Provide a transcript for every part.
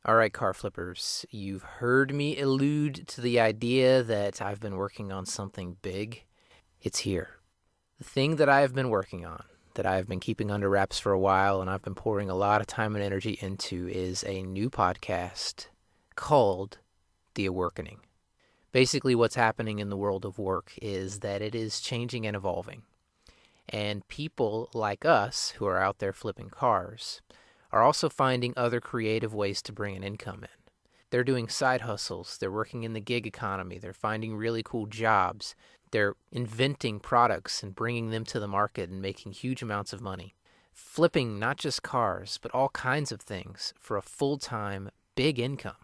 All right, car flippers, you've heard me allude to the idea that I've been working on something big. It's here. The thing that I have been working on, that I have been keeping under wraps for a while and I've been pouring a lot of time and energy into, is a new podcast called The AWORKENING. Basically, what's happening in the world of work is that it is changing and evolving. And people like us who are out there flipping cars are also finding other creative ways to bring an income in. They're doing side hustles. They're working in the gig economy. They're finding really cool jobs. They're inventing products and bringing them to the market and making huge amounts of money. Flipping not just cars, but all kinds of things for a full-time, big income.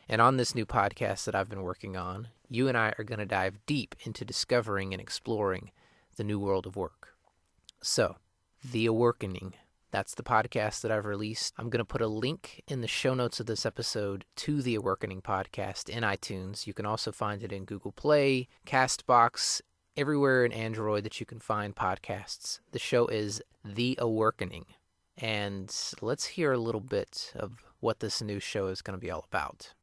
And on this new podcast that I've been working on, you and I are going to dive deep into discovering and exploring the new world of work. So, The AWORKENING. That's the podcast that I've released. I'm going to put a link in the show notes of this episode to the AWORKENING podcast in iTunes. You can also find it in Google Play, CastBox, everywhere in Android that you can find podcasts. The show is The AWORKENING. And let's hear a little bit of what this new show is going to be all about.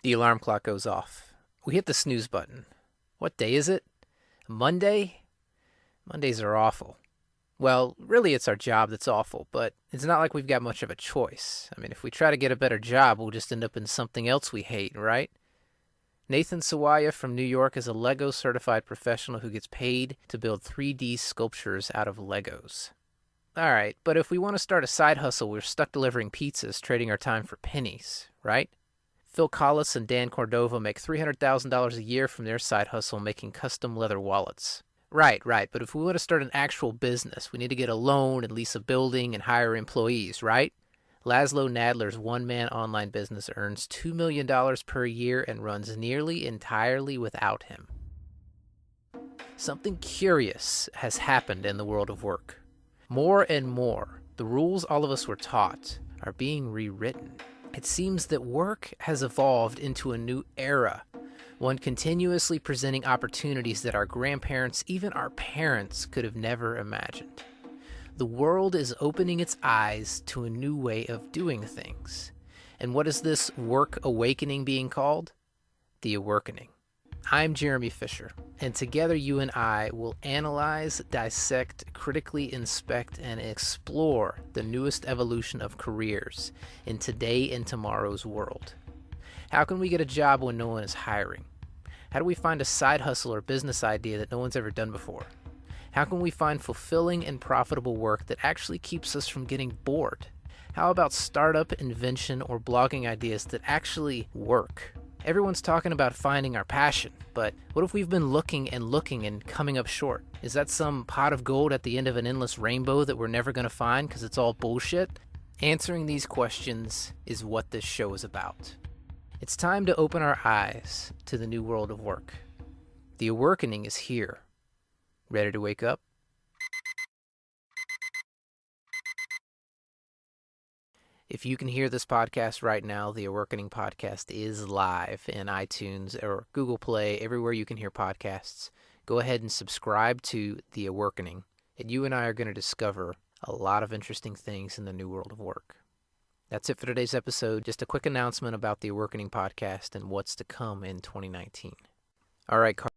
The alarm clock goes off. We hit the snooze button. What day is it? Monday? Mondays are awful. Well, really it's our job that's awful, but it's not like we've got much of a choice. I mean, if we try to get a better job, we'll just end up in something else we hate, right? Nathan Sawaya from New York is a Lego certified professional who gets paid to build 3D sculptures out of Legos. Alright, but if we want to start a side hustle, we're stuck delivering pizzas, trading our time for pennies, right? Phil Collis and Dan Cordova make $300,000 a year from their side hustle making custom leather wallets. Right, but if we want to start an actual business, we need to get a loan and lease a building and hire employees, right? Laszlo Nadler's one-man online business earns $2 million per year and runs nearly entirely without him. Something curious has happened in the world of work. More and more, the rules all of us were taught are being rewritten. It seems that work has evolved into a new era, one continuously presenting opportunities that our grandparents, even our parents, could have never imagined. The world is opening its eyes to a new way of doing things. And what is this work awakening being called? The AWORKENING. I'm Jeremy Fisher, and together you and I will analyze, dissect, critically inspect, and explore the newest evolution of careers in today and tomorrow's world. How can we get a job when no one is hiring? How do we find a side hustle or business idea that no one's ever done before? How can we find fulfilling and profitable work that actually keeps us from getting bored? How about startup, invention, or blogging ideas that actually work? Everyone's talking about finding our passion, but what if we've been looking and coming up short? Is that some pot of gold at the end of an endless rainbow that we're never going to find because it's all bullshit? Answering these questions is what this show is about. It's time to open our eyes to the new world of work. The AWORKENING is here. Ready to wake up? If you can hear this podcast right now, the AWORKENING podcast is live in iTunes or Google Play, everywhere you can hear podcasts. Go ahead and subscribe to the AWORKENING, and you and I are going to discover a lot of interesting things in the new world of work. That's it for today's episode. Just a quick announcement about the AWORKENING podcast and what's to come in 2019. All right,